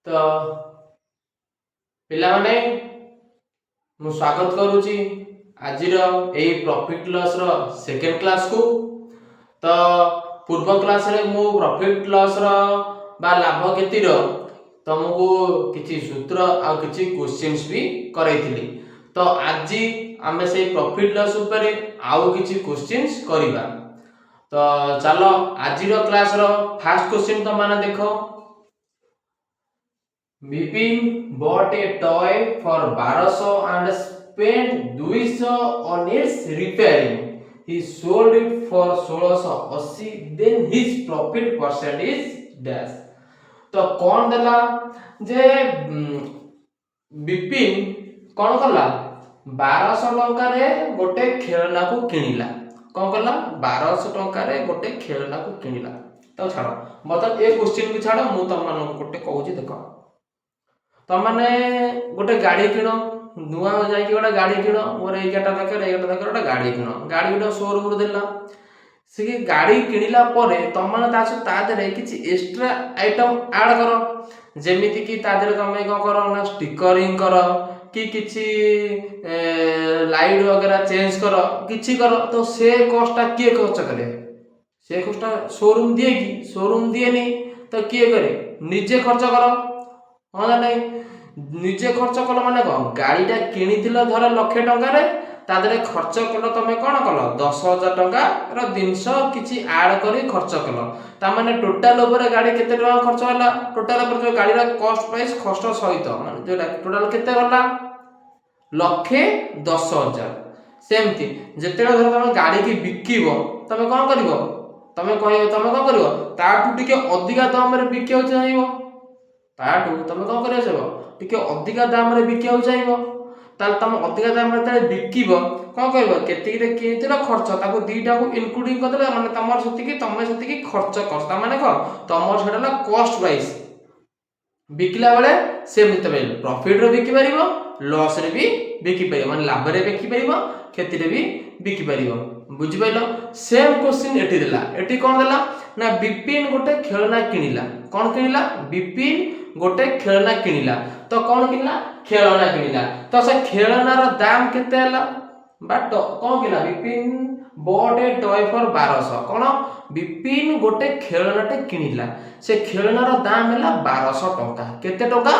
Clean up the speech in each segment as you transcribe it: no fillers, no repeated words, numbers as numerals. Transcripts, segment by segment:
तो पिलामाने मु स्वागत करुची आज प्रॉफिट लॉस रो सेकेंड क्लास को। तो पूर्व क्लास रे मु प्रॉफिट लॉस रो बा लाभ क्षति रो तुमको किछि सूत्र आ किछि क्वेश्चंस भी करैथिली। तो आज आमे से प्रॉफिट लॉस ऊपर आउ किछि क्वेश्चंस करिबा। तो चलो आज रो क्लास रो फर्स्ट क्वेश्चन तो माने देखो, Bipin bought a toy for 1200 and spent 200 on its repairing. He sold it for 1680. Then his profit percent is dash. तो कौन देला जे बिपिन कौन कला 1200 टंका रे गोटे खेलना को किनिला। कौन कला 1200 टंका रे गोटे खेलना को किनिला। तो छाड़ो मतलब ए क्वेश्चन को छाड़ो मु तुम मान गोटे कहूची देखो, तमने गोटे गाड़ी किण नुआ जाइए गोटे गाड़ी किण मोर एगारटा दरकार गोटे गाड़ी किण गाड़ी गोटे शोरूम रू देला से गाड़ी किणिला परे तमने तादरे किछि एक्स्ट्रा आइटम ऐड कर जेमिति कि तादरे तमे को करो ना स्टिकरिंग करो कि किछि लाइट वगैरह चेंज करो किछि करो। तो से कॉस्टटा किए खर्च करे? से कॉस्टटा शोरूम दिए कि शोरूम दिए नहीं तो किए करे? निजे खर्च करो। हाँ ना नहीं निजे खर्च कल माने कौन गाड़ीटा किणी धर लक्षे टंका तादरे खर्च कल तुम कौन कल 10,000 टंका जिनस किसी आड कर खर्च कल ताने टोटाल गाड़ी केते टंका खर्च होला? टोटाल जो गाड़ी कॉस्ट प्राइस खर्च सहित माने जोटा टोटाल केते गला 1,10,000। सेमती जेतेबेले धर तुम गाड़ी की बिकिबो तुम कौन करिवो? तुम कौन करिवो ताठू टिके अधिका दाम रे बिकियो चाहिबो ताठू तुम कौन करियो चाहबो टिके अधिका दाम रे बिकियो चाहिबो। ताल तुम अधिका दाम रे ताले बिकिबो कौन करिवो केतिक रे किथिलो खर्च ताको दीटा को इनक्लूडिंग कर देला माने तमर सतिकी खर्च कर ता माने को तमर सेटाला कॉस्ट प्राइस बिकला बेले से मितबे प्रॉफिट रे बिकि परिबो लॉस रे भी बिकि परिबो माने लाभ रे बिकि परिबो क्षति रे भी बिकि परिबो। बुझि पाइलो? सेम क्वेश्चन एठी देला एठी कोन देला ना बिपिन गोटे खेलना किनिला। कोन किनिला? बिपिन गोटे खेलना किनिला। तो कौन किनिला? खेलना किनिला। तो से खेलनार दाम केते हला? बट कौन किनिला? Bipin bought a toy for 1200। कौन बिपिन गोटे खेलनाटे किनिला से खेलनार दाम हला 1200 टंका। केते टंका?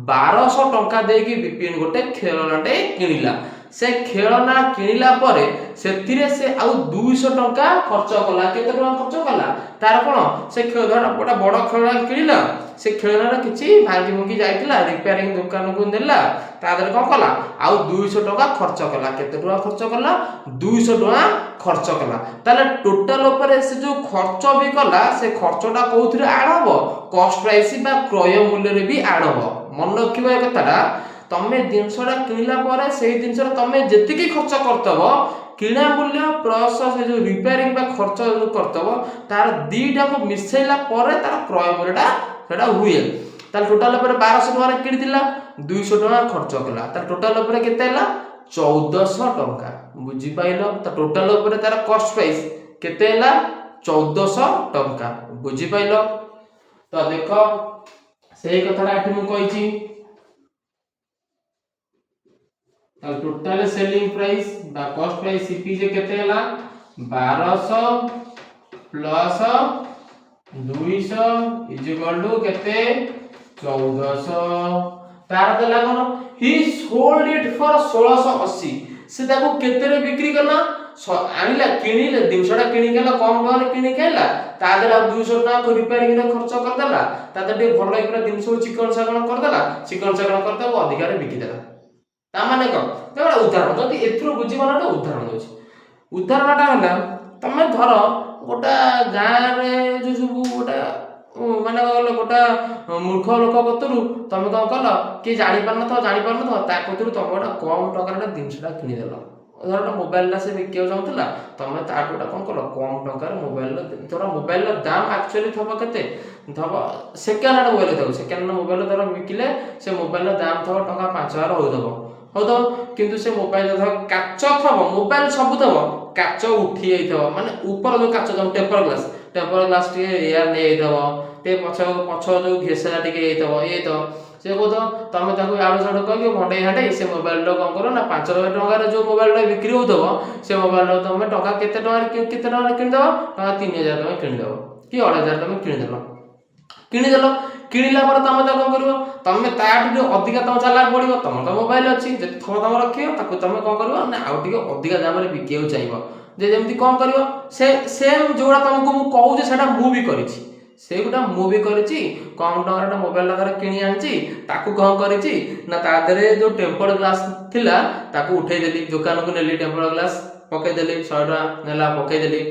1200 टंका देकी बिपिन गोटे खेलनाटे किनिला। से खेलना किनिला परे सेतिरे से आउ 200 टंका खर्च कला। केते टंका खर्च कला? तार कोन से खेलना गोटा बड़ खेलना किनिला से खेलना किछि भांगी मुंगी जाइतिला रिपेयरिंग दुकान को देला तादर कोन कला आउ 200 टंका खर्च कला। केते टंका खर्च कला? 200 टंका खर्च कला। ताले टोटल ऊपर से जो खर्च भी कला से खर्चटा कोउथरे ऐड हबो? कॉस्ट प्राइस बा क्रय मूल्य रे भी ऐड हबो। मन रखिबा ए कथाटा तमे जिनसटा किनिला परे सेही जिनसटा तमे जेतिकी खर्च करतबो किणा मूल्य प्लस से जो रिपेयरिंग बा खर्च जो करतबो तार दीटा को मिसैला परे तार क्रय मूल्यटा सेटा हुए। तार टोटल ऊपर 1200 टका रे किनि दिला 200 टका खर्च कला तार टोटल ऊपर केते हला 1400 टका। बुझि पाइलो? त टोटल ऊपर तार कॉस्ट प्राइस केते हला 1400 टका। बुझि पाइलो? तो देखो सेही कथाटा एठी मु कहिची टोटल सेलिंग प्राइस बा कॉस्ट प्राइस सीपीजे केते हला 1200 प्लस 200 इज इक्वल टू केते 1400। तार देला कोन ही सोल्ड इट फॉर 1680। से ताको केते रे बिक्री करला आनिला किनिले दिनसटा किनि केला कम टका रे किनि केला तादरा 200 टका को रिपेयरिंग रे खर्च कर देला तादर दे भलो एकरा दिन सब चिकन सागण कर देला चिकन सागण करता वो अधिकार बिकि देला। ता माने को एटा उदाहरण जदी एथरो बुझी मानटा उदाहरण होछि। उदाहरणटा हला तमे धर गोटा गां रे जो सब गोटा माने कहले गोटा मूर्ख लोक कतरु तमे कौन कल कि जानि पारन तो ता कतरु तमे गोटा कम टका रे दिनसटा किनि देलो। धर मोबाइल से बिकियो जाउतला तमे ता गोटा कौन कल कम टका रे मोबाइल धर मोबाइल दाम एक्चुअली थबो केते थबो सेकेंड हैंड मोबाइल थबो सेकेंड हैंड मोबाइल धर बिकिले से मोबाइल दाम थबो टका 5000 हो दबो किंतु से मोबाइल धर काच थबो मोबाइल सब थबो काच उठी जाइथबो माने ऊपर जो काच जो टेम्पर ग्लास टे एयर नै जाइथबो ते पछ जो घेसरा टिके जाइथबो ए तो से को तो तमे ताको आडो साडो कहियो भंडे हाडे से मोबाइल रो कोन करो ना 5,000 टका रे जो मोबाइल रो बिक्री होतबो से मोबाइल रो तमे टका केते टका किन दबो टका 3,000 टका किन दबो कि 8,000 टका किन देलो किनिदेल किणिला पर तमे तो कौन करिवो तमे ताठ जो अधिका तम चलाक पड़िवो तम तो मोबाइल अछि जे थोड़ा तम रखियो ताको तमे कौन करिवो ना आउ टिके अधिका दाम रे बिकियो चाहिबो जे जेमति कौन करिवो से सेम जोड़ा तुमको मु कहू जे सेटा मु भी करिछि सेगुटा मु भी करिछि कम टंकार मोबाइल लगा किणी आनछि ताको कौन करिछि ना ता देरे जो टेम्पर्ड ग्लास थिला ताको उठै देली दुकान को नेली टेम्पर्ड ग्लास पके देली 100 टका नेला पके देली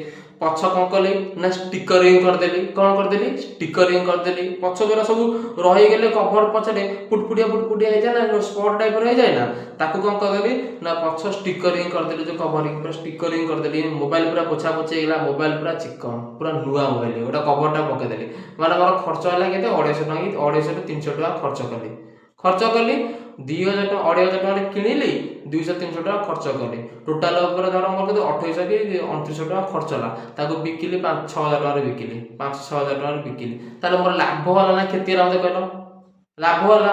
पछ कौन कली ना स्टिकरिंग कर देली कौन कर देली स्टिकरिंग कर देली पछ जोरा सब रही गेले कवर पछरे फुटफुटिया हो जाय ना स्पॉट टाइप रह जाय ना ताको कौन कर देली ना पछ स्टिकरिंग कर देली जो कवरिंग पूरा स्टिकरिंग कर देली मोबाइल पूरा पोछा पोछे गेला मोबाइल पूरा चिकन पूरा नुवा मोबाइल ओटा कवरटा पके देली माने मोर खर्च होला केते 250 टका 250 टू 300 टका खर्च कली 2,000 टका 2,500 टका किनिली 200-300 टका खर्च कली टोटल ऊपर धर मोर 2800 कि 2900 टका खर्च होला ताको बिकिली 5-6,000 टका रे बिकिली 5-6,000 टका रे बिकिली ताले मोर लाभ होला ना क्षति होला मते कहलो लाभ होला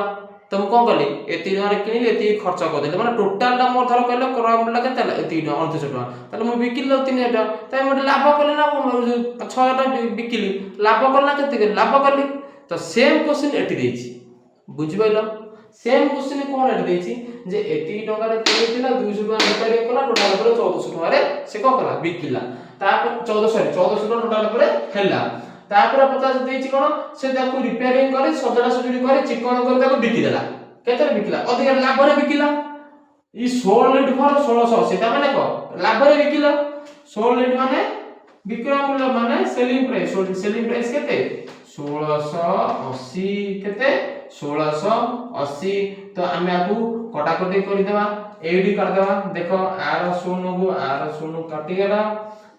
तो मु कोन कली एति टका रे किनिली एति खर्च कर देले माने टोटल टा मोर धर कहलो करम ला केते एति 2900 टका ताले मु बिकिली 3,000 टका ताई मोटे लाभ कले ना 6,000 टका बिकिली लाभ कला केते लाभ कली तो सेम क्वेश्चन एति देछि बुझि पाइलो सेम क्वेश्चन कोन एट देछि जे 80 टका रे किनिथिला 200 टका रिपेयरिंग कला टोटल पर 1400 टका रे से को कला बिकिला तापर 1400 टका टोटल पर हेला तापर 50 देछि कोन से ताको रिपेयरिंग करे सजडा सजडी करे चिकन करे ताको बिकि देला केते बिकिला अधिक लाभ रे बिकिला ई 16 लीटर फर 1680 ता माने को लाभ रे बिकिला 16 लीटर माने विक्रय मूल्य माने सेलिंग प्राइस केते 1680 केते 1680 तो आमे आकू कटाकटी कर देबा एडी कर देबा देखो आर शून्य को आर शून्य काटी गेला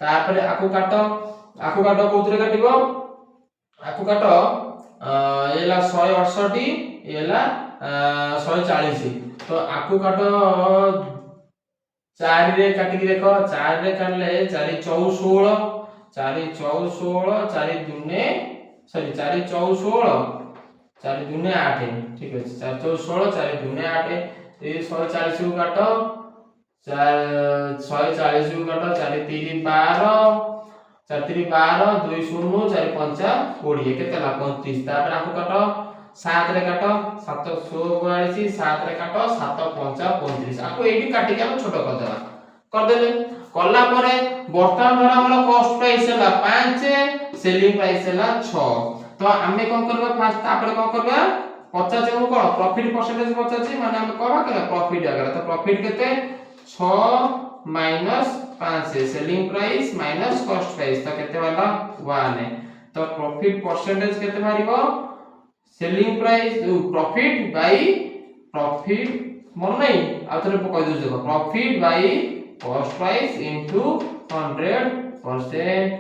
तापर आकू काटो कोतरे काटिबो आकू काटो एला 168 एला 140 तो आकू काटो 4 रे काटी के देखो 4 रे काटले 4 4 16 4 4 16 4 दुने सॉरी 4 4 16 4 दुने 8 ठीक है 4 4 16 4 दुने 8 ए 140 को काटो 140 को काटो 4 3 12 4 3 12 2 0 4 5 20 केते ला 35 तापर आको काटो 7 रे काटो 7 44 7 रे काटो 7 5 35 आको एडी काटी के हम छोटो कर देले कला परे वर्तमान धर हमर कॉस्ट प्राइस हैला 5 सेलिंग प्राइस हैला 6 तो आमे कोन करबा फास्ट तापर कोन करबा 50 को कोन प्रॉफिट परसेंटेज 50 माने हम कहबा के प्रॉफिट आगर तो प्रॉफिट केते 6 minus 5 selling price minus cost price तो केते वाला 1 तो प्रॉफिट परसेंटेज केते मारिबो selling price profit by profit मन नहीं आ थरे कह दउ देखो profit by cost price into 100%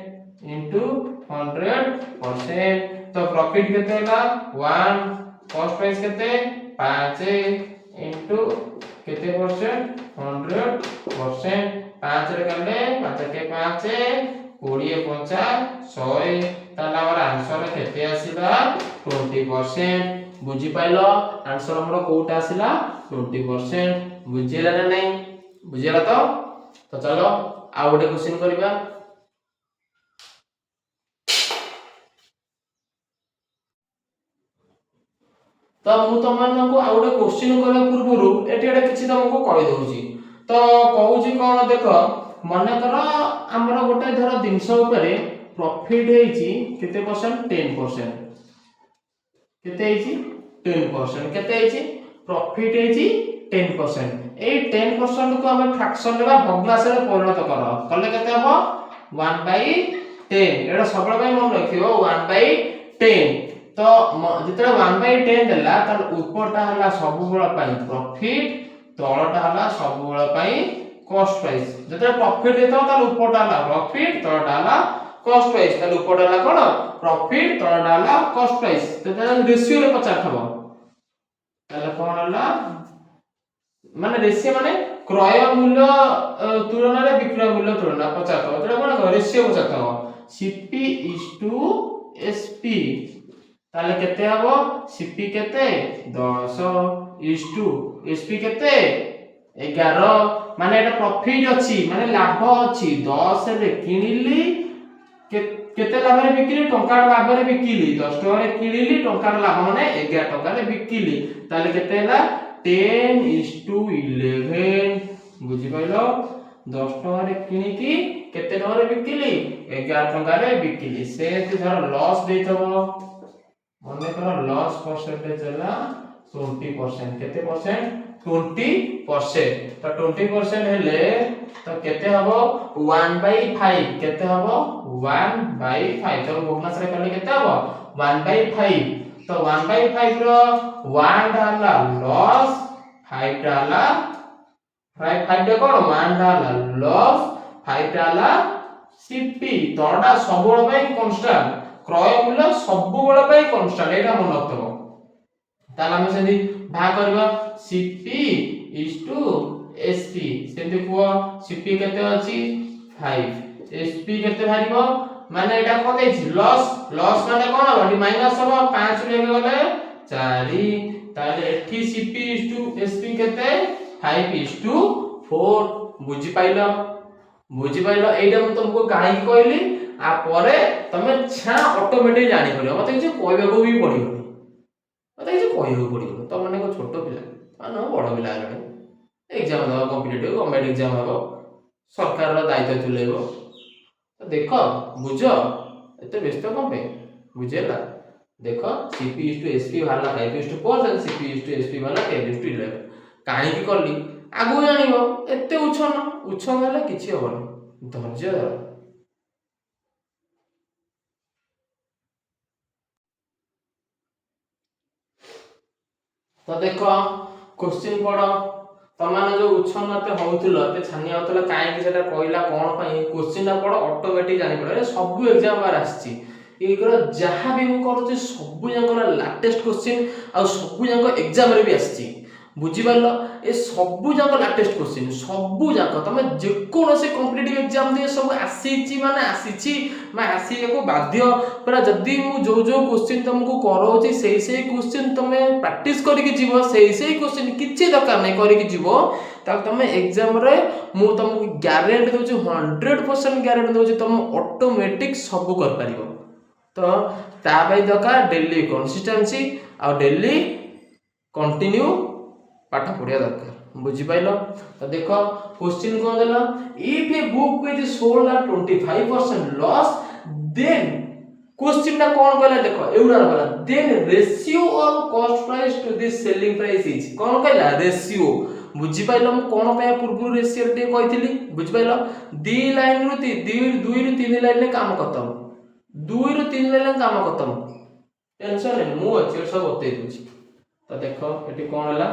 into 100% तो प्रॉफिट केते होला 1 कॉस्ट प्राइस केते 5 इनटू केते परसेंट 100% 5 रे करले 5 के 5 20 50 100 ताला हमर आंसर केते आसीला 20% बुझी पाइलो आंसर हमर कोटा आसीला 20% बुझिला ना नहीं बुझिला तो चलो आ गोटे क्वेश्चन करबा तो मु तमनको आ गोटे क्वेश्चन करे पूर्वरु एटी एटा किछि तमको कहि दउची तो कहूची कोन देखो मने करो हमर गोटे धर दिनस ऊपर प्रॉफिट हेची केते परसेंट 10% केते हेची 10% केते हेची प्रॉफिट हेची 10% ए 10% को हम फ्रैक्शन लेबा भग्नांश रे परिणत करो कले केते हबो 1/10 एटा सबल भाई मन रखियो 1/10 तो जितरे 1/10 देला त ऊपरटा हला सब बळ पई प्रॉफिट तळटा हला सब बळ पई कॉस्ट प्राइस जितरे प्रॉफिट देतो त ऊपरटा हला प्रॉफिट तळटा हला कॉस्ट प्राइस त ऊपरटा हला कोन प्रॉफिट तळटा हला कॉस्ट प्राइस त रेशियो रे 50 थबो ताले कोन हला माने रेशियो माने क्रय मूल्य तुलन रे विक्रय मूल्य तुलना पचातो एटा कोन रेशियो पचातो सीपी इज टू एसपी ताले केते हबो सीपी केते 10 इज टू एसपी केते 11 माने एटा प्रॉफिट अछि माने लाभ अछि 10 रे किनिली केते लाभ रे बिकिली टंका लाभ रे बिकिली 10 टका रे किनिली टंका लाभ माने 11 टका रे बिकिली ताले केते हला 10 is to 11 बुझी पाइलो 10 टका रे किनी की केते टका रे बिकिली 11 टका रे बिकिली से धर लॉस देथबो मने कर लॉस परसेंटेज हला 20% केते परसेंट 20% तो 20% हेले तो केते हबो 1/5 केते हबो 1/5 तो भग्नांश रे करले केते हबो 1/5 तो 1/5 रो 1 डाला लॉस 5 डाला 5 डे कोन 1 डाला लॉस 5 डाला सीपी तोडा सबोळ पई कांस्टेंट क्रय मूल्य सबोळ पई कांस्टेंट एटा मन रखतबो ताला हम सेदी भाग करबा सीपी इज टू एसपी सेदी को सीपी केते अछि 5 एसपी केते भारिबो माने एटा कोन देछि लॉस लॉस माने कोन हबो माइनस हबो 5 लेके गले 4 ताले एठी सीपी इज टू एसपी केते 5 इज टू 4 बुझी पाइलो एटा हम तुमको काहे कहली आ परे तमे छा ऑटोमेटिक जानि पड़ियो मते किछ कहबेको भी पड़ियो मते किछ कहबेको पड़ियो तो माने को छोटो पिला मानो बड़ पिला गले एग्जाम दो कॉम्पिटिटिव गवर्नमेंट एग्जाम हबो सरकार रो दायित्व तुलेबो तो देखो बुझो एते व्यस्त कोन पे बुझेला देखो सीपी इज टू एसपी वाला 5 is to 4 then CP is to SP वाला 10 इज टू 11 काहे की करली आगु जानिबो एते उछन हेले किछि होबो धैर्य धर तो देखो क्वेश्चन पढ़ो तमाने जो उछनते होउतलो ते छानी होतलो काहे की सेटा कहला कोन पई क्वेश्चन पढ़ो ऑटोमेटिक जानि पड़े सब एग्जाम बार आछि एकर जहा भी मु करूची सब जंकर लेटेस्ट क्वेश्चन आ सब जंक एग्जाम रे भी आछि बुझी पारलो ए सब जंक लेटेस्ट क्वेश्चन सब जंक तमे जे कोनोसे कॉम्पिटिटिव एग्जाम दे सब आसीची माने आसीची मा आसी को बाध्य पर जदी मु जो जो क्वेश्चन तुमको करौची सेही क्वेश्चन तमे प्रैक्टिस करि के जीवो सेही क्वेश्चन किछि दरकार नै करि के जीवो ता तमे एग्जाम रे मु तुमको गारंटी दोची 100% गारंटी दोची तुम ऑटोमेटिक सब कर परिबो तो ता भाई दरकार डेली कंसिस्टेंसी आ डेली कंटिन्यू पाठ पढ़िया दरकार बुझी पाइलो तो देखो क्वेश्चन कोन देला if a book with sold at 25% loss then question ना कोन कहला देखो एउडा वाला then ratio of cost price to this selling price is कोन कहला रेशियो बुझी पाइलो हम कोन पे पूर्व रेशियो टे कहितली बुझी पाइलो 2 लाइन रु 2 रु 3 लाइन ले काम खत्म 2 रु 3 लाइन ले काम खत्म टेंशन नै मु अछि सब बतै दूची तो देखो एटी कोन हला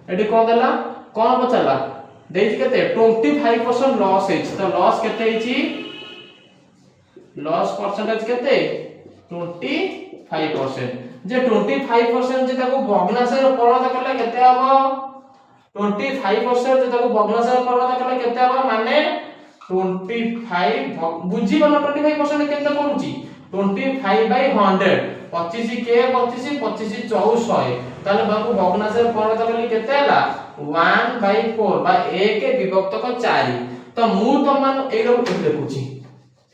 एटी कोन देला कोन पचला देछि केते 25% लॉस है तो लॉस केते हिची लॉस परसेंटेज केते 25% जे 25% जे ताको भग्नांश रे परिणत करले केते हबो 25% जे ताको भग्नांश रे परिणत करले केते हबो माने 25 बुझी बना 25% केते करूची 25/100 25 के 25 25 400 ताले बाबू भग्नांश रे परिणत करले केते हला 1/4 बा 1 विभक्त को 4 तो मु तमान एरो लिखुची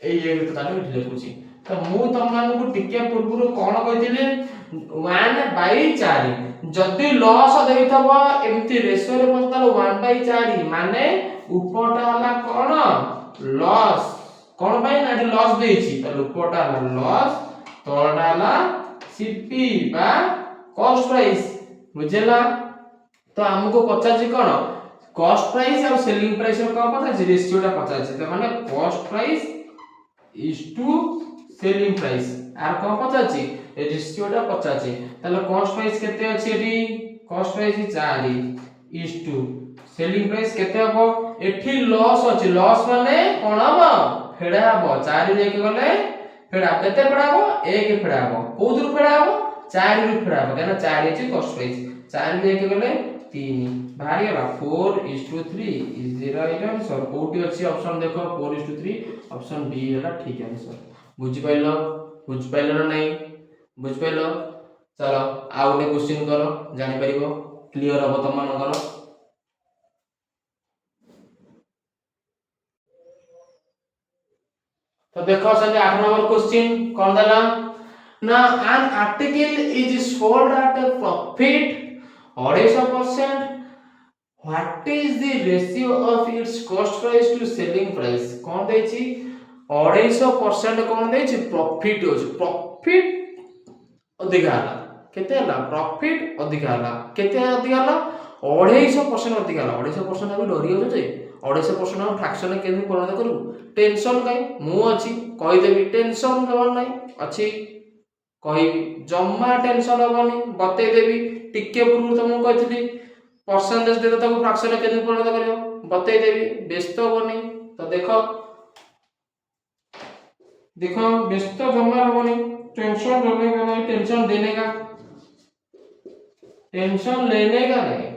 ए तो ताले लिखुची तो मु तमान को टिके पूर्व कोन कहिथिले 1/4 जदी लॉस देइथबो एम्ति रेशियो रे पछतालो 1/4 माने उपरटा हला कोन लॉस कोन भाई ना लॉस देइछि तो उपरटा हला लॉस तळटा हला सीपी बा कॉस्ट प्राइस बुझेला तो हमको पचाछि कोन कॉस्ट प्राइस और सेलिंग प्राइस रो का पचाछि रेशियोटा पचाछि तो माने cost price is to selling price आर को पचाछि रेशियोटा पचाछि ताले कॉस्ट प्राइस केते अछि एठी cost price 4 is to selling price केते हबो एठी लॉस अछि लॉस माने कोन हबो फेडा हबो 4 लेके गले फेडा केते फेडा हबो 1 फेडा हबो कोदुर फेडा हबो 4 रु फेडा हबो केना 4 अछि कॉस्ट प्राइस 4 लेके गले 3 बाहरी गला 4:3 इज द राइट आंसर। कोटी अछि ऑप्शन देखो 4:3 ऑप्शन बी हैला ठीक आंसर। बुझ पाइलो ना नहीं बुझ पाइलो। चलो आउ ने क्वेश्चन करो जानि परिबो क्लियर हो तुम मानकर। तो देखो संजय 8 नंबर क्वेश्चन कौन देला ना an article is sold at a profit 250%, what is the ratio of its cost price to selling price। कौन देछि 250% कौन देछि प्रॉफिट होछि प्रॉफिट अधिका हला केते हला प्रॉफिट अधिका हला केते अधिका हला 250% अधिका हला 250% हम डरी हो जे 250% हम फ्रैक्शन केने परिणत करू टेंशन काई मु अछि कहि देबी टेंशन जवन नाही अछि कहि जम्मा टेंशन होबनी बतै देबी टिके पूर्व तुमको कहितली परसेंटेज दे ताको फ्रैक्शन केने परिणत करियो बतै देबी व्यस्त होबनी। तो देखो देखो व्यस्त जम्मा होबनी टेंशन लेने का नहीं टेंशन देने का टेंशन लेने का नहीं।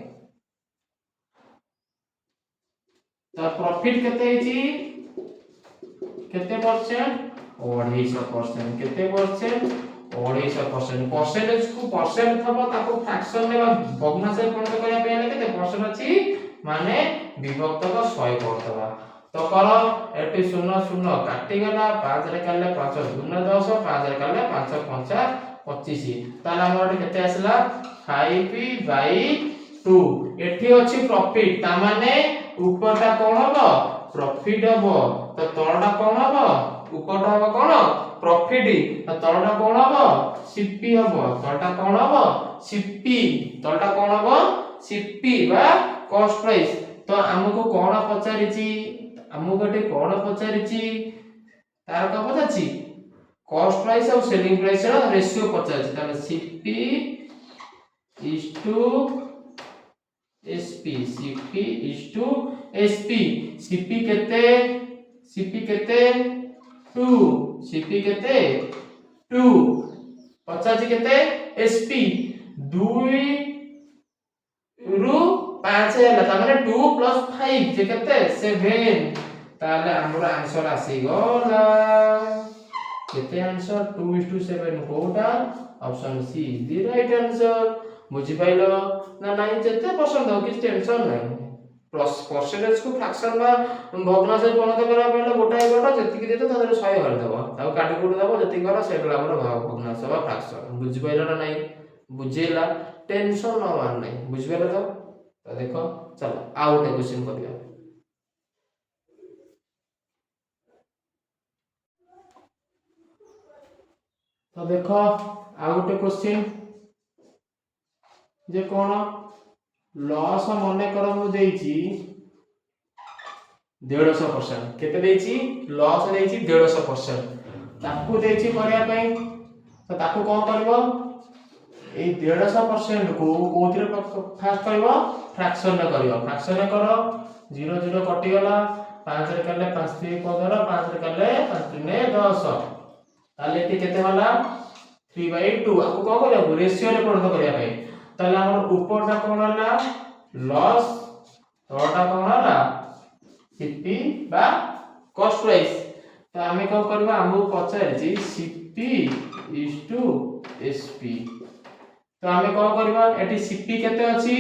तो प्रॉफिट केते हिची केते परसेंट 250% केते परसेंट 250% परसेंटेज को परसेंट थबो ताको फ्रैक्शन लेबा भग्नांश परिणत करिया पहिले केते परसेंट अछि माने विभक्त को 100 करतबा। तो करो एटी 0 0 काटी गला 5 रे काले 5 2 10 5 रे काले 5 5 25 ताला हमर केते आसला 5/2 एठी अछि प्रॉफिट ता माने ऊपरटा कोन हबो प्रॉफिट हबो तो तळटा कोन हबो ऊपरटा हबो कोन प्रॉफिट तो तळटा कोन हबो सीपी हबो तळटा कोन हबो सीपी तळटा कोन हबो सीपी बा कॉस्ट प्राइस। तो हमको कोन पचारिची हमको एटे कोन पचारिची तार का पचाछि कॉस्ट प्राइस और सेलिंग प्राइस रा रेशियो पचाछि ताले CP is to SP CP is to SP CP केते 2 सीपी केते 2 पचाछि केते एसपी 2 रु 5 हैला त माने 2 + 5 जे केते 7 ताले हमर आंसर आसी गला केते आंसर 2:7 कोटा option C is the right answer. बुझि पाइलो ना नहीं जते पसंद हो कि टेंशन नहीं प्लस परसेंटेज को फ्रैक्शन बा भग्नांश परिणत करा पहिले गोटाए गोटा जति के देतो तादर 100 कर देबो ताऊ काटी कुटी देबो जति करा सेटला हमर भग्नांश बा फ्रैक्शन। बुझि पाइलो ना नहीं बुझेला टेंशन न मान नहीं बुझि पाइलो तो देखो चलो आउ गोटे क्वेश्चन करिया। तो देखो आउ गोटे क्वेश्चन जे कोन लॉस मने कर मु देइची 150% केते देइची लॉस देइची 150% ताकू देइची करिया पई तो ताकू कोन करबो ए 150% को कोथिरे फास्ट करबो फ्रैक्शन में करबो फ्रैक्शन में करो 0 0 कटि गला 5 रे करले 5 3 15 5 रे करले 5 3 10 ताले एटी केते होला 3/2 आपको कोन करबो रेशियो रे परिणत करिया पई ताले हमर ऊपरटा कोन होला लॉस तळटा कोन होला सीपी बा कॉस्ट प्राइस। तो हमें कोन करबा हमहु पचारछि सीपी इज टू एसपी तो हमें कोन करबा एटी सीपी केते अछि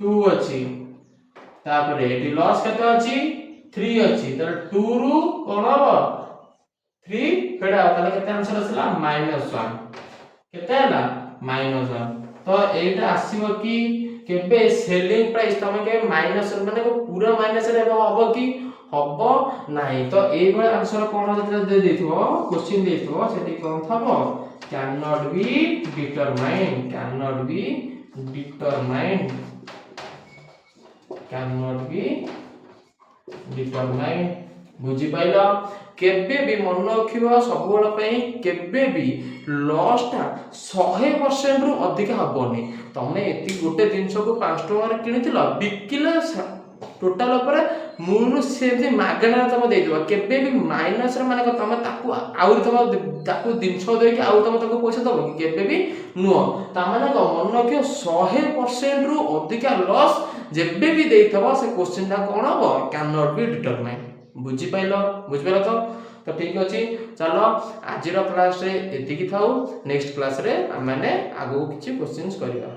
2 अछि तापरे एटी लॉस केते अछि 3 अछि त 2 रु कोन हबो 3 फेडा ताले केते आंसर आसला -1 केते हला -1। तो एटा आसीबो कि केबे सेलिंग प्राइस तमे के माइनस माने को पूरा माइनस रे हबो कि हबो नाही। तो एई बळे आंसर कोन जते दे देथिबो क्वेश्चन देथिबो सेठी कोन थबो can not be determined can not be determined can not be determined. बुझि पाइलो केबे भी मन रखिबो सब बळ पई केबे भी लॉस ता 100% अधिक हबोनी तमे एति गोटे जिंस को 5 टका रे किनिथिलो बिकिले टोटाल ऊपर मूल से मागणार तुम देदेव केबे भी माइनस रे माने तुम ताकू आउर तुम ताकू जिनस देके आउ तुम ताकू पैसा दबो कि केबे भी नुह ता माने मन रखियो 100% रु अधिका लॉस जेबे भी देइथबो से क्वेश्चन ता कोन हो कैन नॉट बी डिटरमाइन बुझी पाइलो तो ठीक अछि चलो आज क्लास रे एतिकी थाउ नेक्स्ट क्लास रे माने आगो किछि क्वेश्चंस करिया।